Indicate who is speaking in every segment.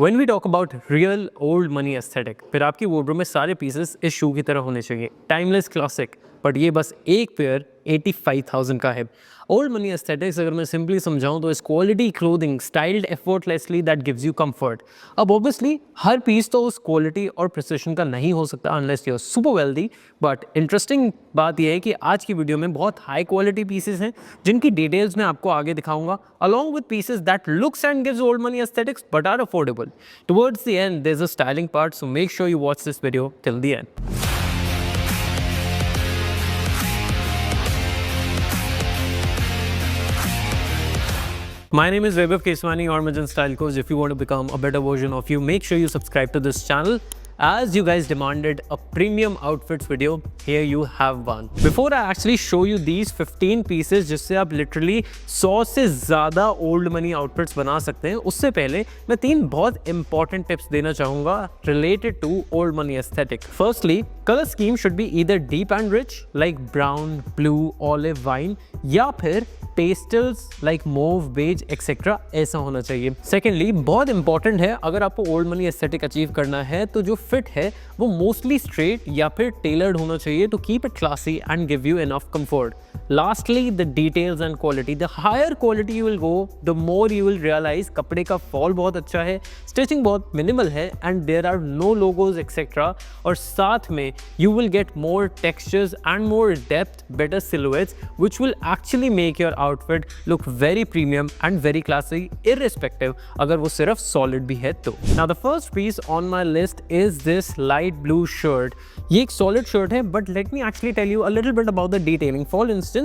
Speaker 1: When we talk about real old money aesthetic, फिर आपकी wardrobe में सारे पीसेस इस शू की तरह होने चाहिए. टाइमलेस क्लासिक, बट ये बस एक पेयर 85,000 का है. ओल्ड मनी एस्थेटिक्स अगर मैं सिंपली समझाऊं तो इस quality clothing styled effortlessly that gives you comfort. अब ऑब्वियसली हर पीस तो उस क्वालिटी और प्रिसिशन का नहीं हो सकता unless you are super wealthy. But interesting बात यह है कि आज की वीडियो में बहुत हाई क्वालिटी पीसेस हैं जिनकी डिटेल्स मैं आपको आगे दिखाऊंगा along with pieces that looks and gives old money aesthetics but are affordable. Towards the end there's a styling part, so make sure you watch this video till the end. My name is Vaibhav Keswani, your Armajan Style Coach. If you want to become a better version of you, make sure you subscribe to this channel. As you guys demanded a premium outfits video, here you have one. Before I actually show you these 15 pieces जिससे आप literally 100 से ज़्यादा old money outfits बना सकते हैं, उससे पहले मैं 3 बहुत important tips देना चाहूँगा related to old money aesthetic. Firstly, color scheme should be either deep and rich like brown, blue, olive, wine या फिर pastels like mauve beige etcetera ऐसा होना चाहिए. सेकेंडली बहुत इंपॉर्टेंट है अगर आपको ओल्ड मनी एस्थेटिक अचीव करना है तो जो फिट है वो मोस्टली स्ट्रेट या फिर टेलर्ड होना चाहिए to keep it classy and give you enough comfort. Lastly, the details and quality. The higher quality you will go, the more you will realize कपड़े का फॉल बहुत अच्छा है, स्टिचिंग बहुत मिनिमल है and there are no logos etc. और साथ में you will get more textures and more depth, better silhouettes which will actually make your outfit look very premium and very classy irrespective अगर वो सिर्फ solid भी है तो. Now the first piece on my list is this light blue shirt. ये एक solid shirt है but let me actually tell you a little bit about the detailing. For instance,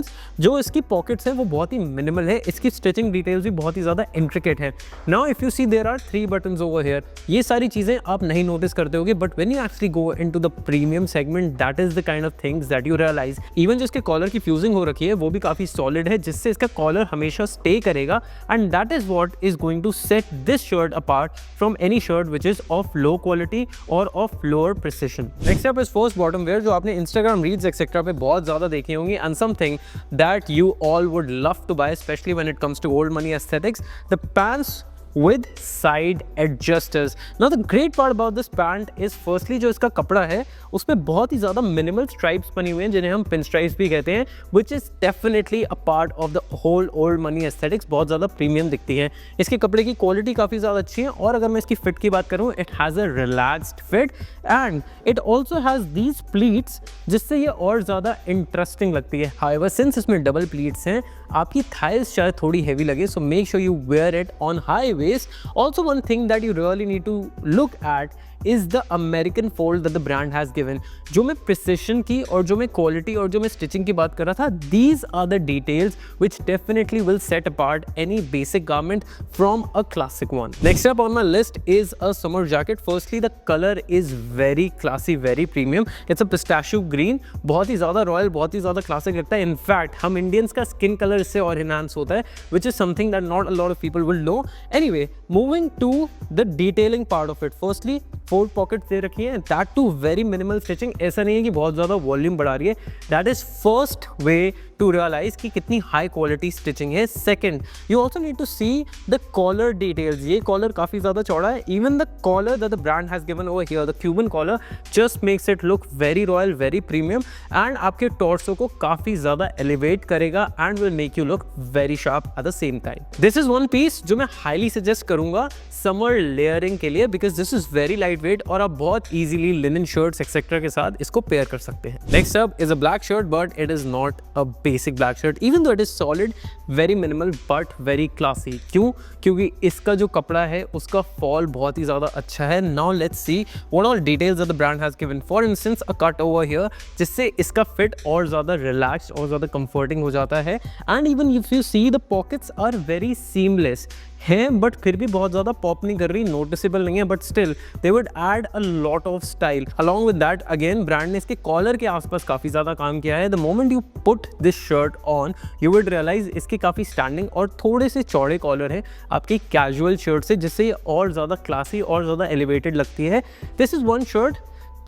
Speaker 1: जो इसकी पॉकेट्स हैं वो बहुत ही मिनिमल है, इसकी स्टिचिंग डिटेल्स भी बहुत ही ज़्यादा इंट्रिकेट है. Now if you see there are 3 buttons over here. ये सारी चीज़ें आप नहीं नोटिस करते होगे but when you actually go into the premium segment that is the kind of things that you realise. Even जिसके कॉलर की फ्यूजिंग हो रखी है वो भी काफ़ी सॉलिड है जिससे इसका कॉलर हमेशा स्टे करेगा and that is what is going to set this shirt apart from any shirt which is of low quality और of lower precision. Next up is first bottom wear जो आपने Instagram reels etcetera पे बहुत ज़्यादा देखी होंगी and something that you all would love to buy, especially when it comes to old money aesthetics. The pants with side adjusters. Now the great part about this pant is firstly जो इसका कपड़ा है उसमें बहुत ही ज़्यादा minimal stripes बनी हुए हैं जिन्हें हम pin stripes भी कहते हैं, which is definitely a part of the whole old money aesthetics. बहुत ज़्यादा प्रीमियम दिखती है. इसके कपड़े की क्वालिटी काफ़ी ज़्यादा अच्छी है और अगर मैं इसकी फिट की बात करूँ it has a relaxed fit and it also has these pleats जिससे ये और ज़्यादा इंटरेस्टिंग लगती है. However, since इसमें डबल प्लीट्स हैं आपकी थाइज शायद थोड़ी हैवी लगे, so make sure you wear it on high waist. Also, one thing that you really need to look at is the American fold that the brand has given. जो मैं precision की और जो मैं quality और जो मैं stitching की बात कर रहा था, these are the details which definitely will set apart any basic garment from a classic one. Next up on my list is a summer jacket. Firstly, the color is very classy, very premium. It's a pistachio green. बहुत ही ज़्यादा royal, बहुत ही ज़्यादा classic लगता है. In fact, हम Indians का skin color इससे और enhance होता है, which is something that not a lot of people will know. Anyway, moving to the detailing part of it. Firstly, 4 pockets दे रखी हैं, that too very minimal stitching. ऐसा नहीं है कि बहुत ज़्यादा वॉल्यूम बढ़ा रही है. That is first way to realise कि कितनी हाई क्वालिटी स्टिचिंग है. Second, you also need to see the collar details. ये कॉलर काफ़ी ज़्यादा चौड़ा है. Even the collar that the brand has given over here, the Cuban collar, just makes it look very royal, very premium and आपके torso को काफ़ी ज़्यादा elevate करेगा and will make you look very sharp at the same time. This is one piece जो मैं highly suggest करूँगा summer layering के लिए because this is very light weight और आप बहुत ईजिली लिनन शर्ट्स एक्सेट्रा के साथ इसको पेयर कर सकते हैं. Next up is a black shirt but it is not a basic black shirt even though it is solid, very minimal but very classy. क्यों? क्योंकि इसका जो कपड़ा है उसका फॉल बहुत ही ज़्यादा अच्छा है. Now let's see what all details that the brand has given. For instance a cut over here जिससे इसका फिट और ज़्यादा रिलैक्स और ज़्यादा कंफर्टिंग हो जाता है and even if you see the pockets are very seamless हैं बट फिर भी बहुत ज़्यादा पॉप नहीं कर रही, नोटिसेबल नहीं है but still they would add a lot of style. Along with that again brand ने इसके कॉलर के आसपास काफ़ी ज़्यादा काम किया है. The moment you put this shirt on you would realise इसके काफ़ी स्टैंडिंग और थोड़े से चौड़े कॉलर हैं आपकी कैजुअल शर्ट से जिससे ये और ज़्यादा क्लासी और ज़्यादा एलिवेटेड लगती है. दिस इज़ वन शर्ट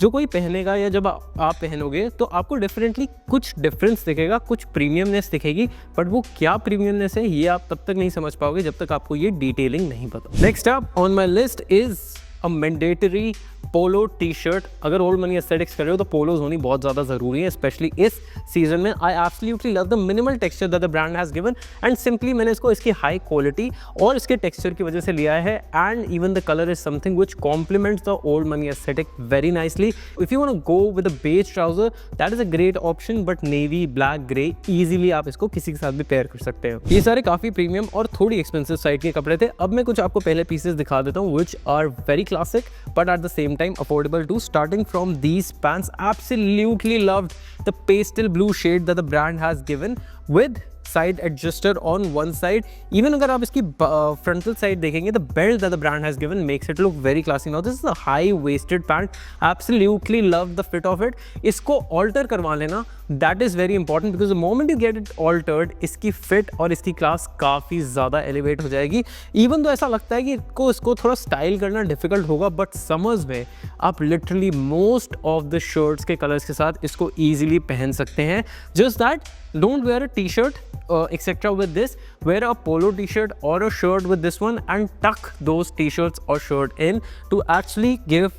Speaker 1: जो कोई पहनेगा या जब आप पहनोगे तो आपको डेफिनेटली कुछ डिफरेंस दिखेगा, कुछ प्रीमियमनेस दिखेगी, बट वो क्या प्रीमियमनेस है ये आप तब तक नहीं समझ पाओगे जब तक आपको ये डिटेलिंग नहीं पता। Next up on my list is a mandatory polo T shirt. अगर ओल्ड मनी एस्थेटिक्स कर रहे हो तो पोलोज होनी बहुत ज़्यादा ज़रूरी है, स्पेशली इस सीजन में। I absolutely love the minimal texture that the brand has given and simply मैंने इसको इसकी हाई क्वालिटी और इसके टेक्सचर की वजह से लिया है। And even the colour is something which complements the old money aesthetic very nicely. If you want to go with a beige trouser that is a great option, but navy, black, grey easily आप इसको किसी के साथ भी pair कर सकते हो। ये सारे काफ़ी प्रीमियम और थोड़ी एक्सपेंसिव साइड के कपड़े थे। अब मैं कुछ आपको पहले पीसेस दिखा देता हूँ which are very classic but at the same time affordable too. Starting from these pants, absolutely loved the pastel blue shade that the brand has given with side adjuster on one side. Even अगर आप इसकी frontal side देखेंगे, the belt that the brand has given makes it look very classy. Now this is a high waisted pant, absolutely love the fit of it. इसको alter करवा लेना, that is very important because the moment you get it altered, इसकी fit और इसकी class काफ़ी ज़्यादा elevate हो जाएगी। Even though ऐसा लगता है कि इसको थोड़ा style करना difficult होगा, but summers में आप literally most of the shirts के colors के साथ इसको easily पहन सकते हैं। Just that, don't wear a t-shirt etc. with this, wear a polo t-shirt or a shirt with this one and tuck those t-shirts or shirt in to actually give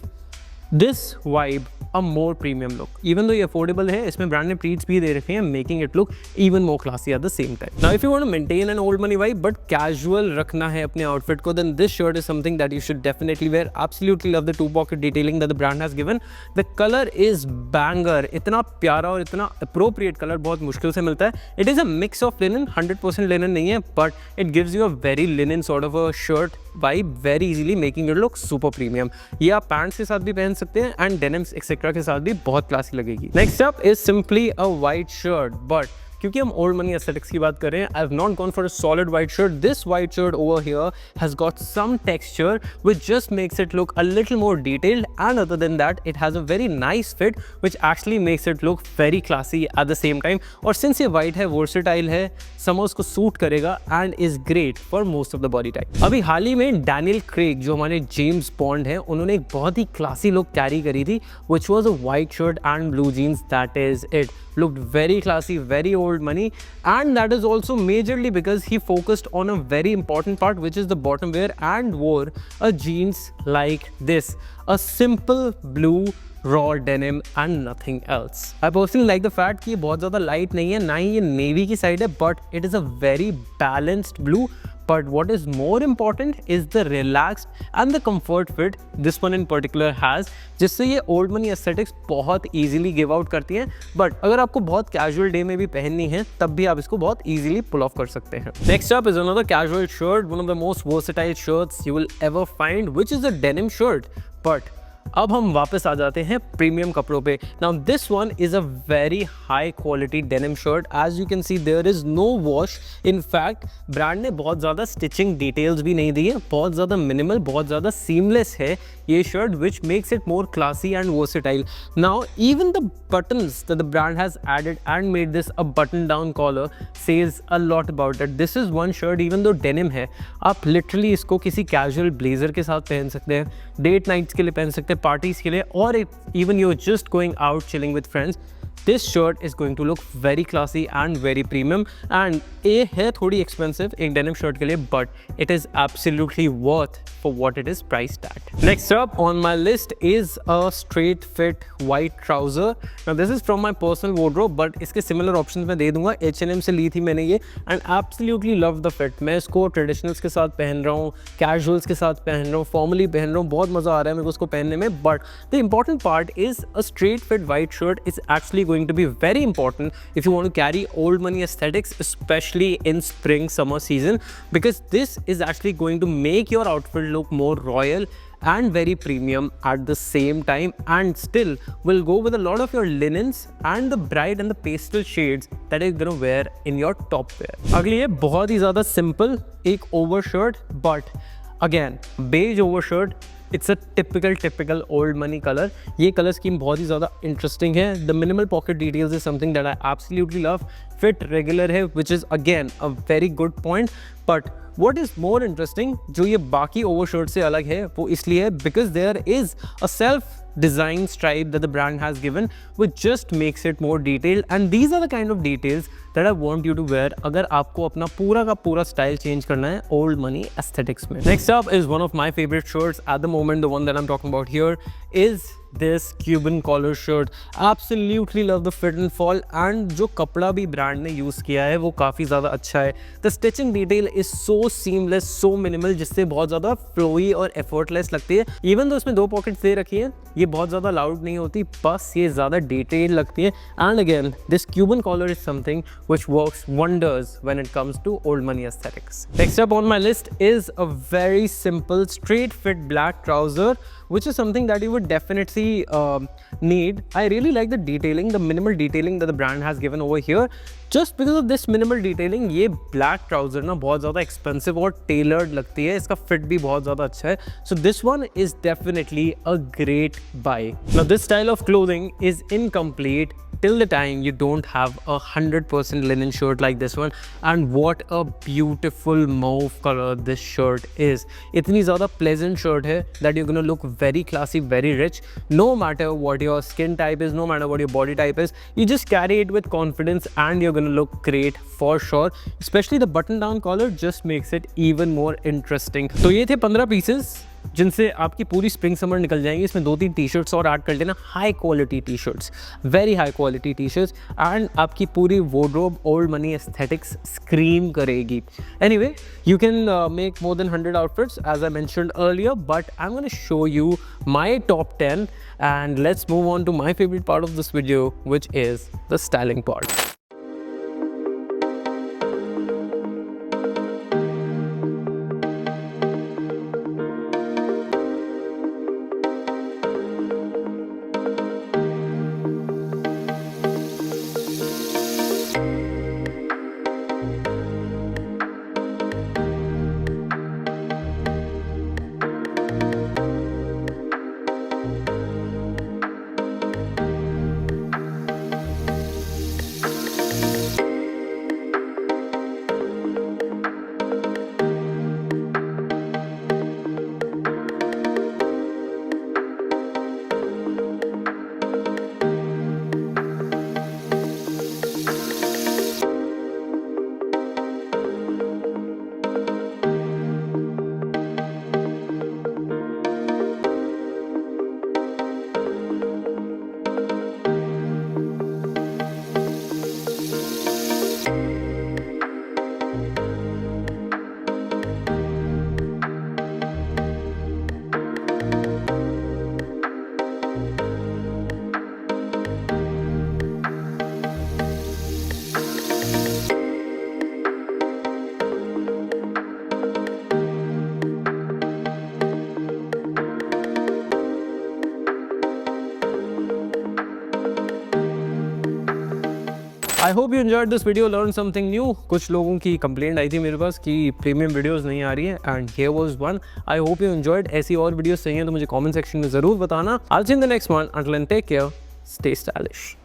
Speaker 1: this vibe a more premium look. Even though ये affordable है, इसमें brand ने pleats भी दे रखे हैं, making it look even more classy at the same time. Now if you want to maintain an old money vibe but casual रखना है अपने outfit को, then this shirt is something that you should definitely wear. Absolutely love the two pocket detailing that the brand has given. The color is banger. इतना प्यारा और इतना appropriate color बहुत मुश्किल से मिलता है. It is a mix of linen, 100% linen नहीं है, but it gives you a very linen sort of a shirt vibe very easily, making it look super premium. ये आप pants के साथ भी पहन सकते हैं and denims etc. के साथ भी बहुत क्लासी लगेगी। Next up is simply a white shirt, but क्योंकि हम ओल्ड मनी एस्थेटिक्स की बात कर रहे हैं, I have not gone for a solid white shirt. This white shirt over here has got some texture which just makes it look a little more detailed and other than that it has a very nice fit which actually makes it look very classy at the same time. और since ये white है, versatile है, summers को suit करेगा and is great for most of the body type. अभी हाल ही में Daniel Craig जो हमारे जेम्स बॉन्ड हैं, उन्होंने एक बहुत ही क्लासी लुक कैरी करी थी which was a white shirt and blue jeans. That is it, looked very classy, very old money, and that is also majorly because he focused on a very important part which is the bottom wear and wore a jeans like this, a simple blue raw denim and nothing else. I personally like the fact कि ये बहुत ज़्यादा light नहीं है, ना ही ये navy की side है, but it is a very balanced blue. But what is more important is the relaxed and the comfort fit this one in particular has, जिससे ये old money aesthetics बहुत easily give out करती हैं। But अगर आपको बहुत casual day में भी पहननी है, तब भी आप इसको बहुत easily pull off कर सकते हैं। Next up is another casual shirt, one of the most versatile shirts you will ever find, which is a denim shirt. But अब हम वापस आ जाते हैं प्रीमियम कपड़ों पे। Now this one is a very high quality denim shirt. As you can see there is no wash. In fact brand ने बहुत ज़्यादा स्टिचिंग डिटेल्स भी नहीं दी है, बहुत ज़्यादा मिनिमल, बहुत ज़्यादा सीमलेस है ये shirt, which makes it more classy and versatile. Now even the buttons that the brand has added and made this a button down collar says a lot about it. This is one shirt, even though denim है, आप literally इसको किसी casual blazer के साथ पहन सकते हैं, date nights के लिए पहन सकते हैं, parties के लिए, और even you're just going out chilling with friends. This shirt is going to look very classy and very premium, and ये है थोड़ी expensive एक denim shirt के लिए, but it is absolutely worth for what it is priced at. Next up on my list is a straight fit white trouser. Now this is from my personal wardrobe, but इसके similar options मैं दे दूंगा। H&M से ली थी मैंने ये, and absolutely love the fit. मैं इसको traditionals के साथ पहन रहा हूँ, casuals के साथ पहन रहा हूँ, formally पहन रहा हूँ, बहुत मज़ा आ रहा है मेरे को उसको पहनने में। But the important part is a straight fit white shirt is actually going to be very important if you want to carry old money aesthetics, especially in spring summer season, because this is actually going to make your outfit look more royal and very premium at the same time, and still will go with a lot of your linens and the bright and the pastel shades that you're gonna wear in your top wear. अगली है बहुत ही ज़्यादा simple एक overshirt, but again beige overshirt. It's a typical old money color. ये color scheme बहुत ही ज़्यादा interesting है. The minimal pocket details is something that I absolutely love. Fit regular है, which is again a very good point. But what is more interesting, जो ये बाकी overshirt से अलग है वो इसलिए है because there is a self design stripe that the brand has given which just makes it more detailed, and these are the kind of details that I want you to wear अगर आपको अपना पूरा का पूरा style change करना है old money aesthetics में. Next up is one of my favorite shirts at the moment. The one that I'm talking about here is this Cuban collar shirt. Absolutely love the fit and fall, and जो कपड़ा भी brand ने use किया है वो काफ़ी ज़्यादा अच्छा है. The stitching detail is so seamless, so minimal, जिससे बहुत ज़्यादा फ्लोई और effortless लगती है. Even though इसमें 2 पॉकेट्स दे रखी है, ये बहुत ज़्यादा लाउड नहीं होती, बस ये ज़्यादा डिटेल लगती है. And again, this Cuban collar is something which works wonders when it comes to old money aesthetics. Next up on my list is a very simple straight fit black trouser, which is something that you would definitely need. I really like the detailing, the minimal detailing that the brand has given over here. Just because of this minimal detailing, ये black trouser ना बहुत ज़्यादा expensive और tailored लगती है. इसका fit भी बहुत ज़्यादा अच्छा है. So this one is definitely a great buy. Now this style of clothing is incomplete till the time you don't have 100% linen shirt like this one. And what a beautiful mauve color this shirt is. इतनी ज़्यादा pleasant shirt है that you're gonna look very classy, very rich, no matter what your skin type is, no matter what your body type is. You just carry it with confidence and you're gonna look great for sure. Especially the button down collar just makes it even more interesting. तो ये थे 15 pieces जिनसे आपकी पूरी spring summer निकल जाएंगी. इसमें 2-3 T shirts और ऐड कर लेना, high quality T shirts, very high quality T shirts, and आपकी पूरी wardrobe old money aesthetics scream करेगी. Anyway, you can make more than 100 outfits as I mentioned earlier, but I'm going to show you my top 10, and let's move on to my favorite part of this video, which is the styling part. I hope you enjoyed this video, learn something new. कुछ लोगों की complaint आई थी मेरे पास कि premium videos नहीं आ रही है, and here was one. I hope you enjoyed. ऐसी और वीडियोस चाहिए तो मुझे कमेंट सेक्शन में ज़रूर बताना. I will see you in the next one. Until then take care, stay stylish.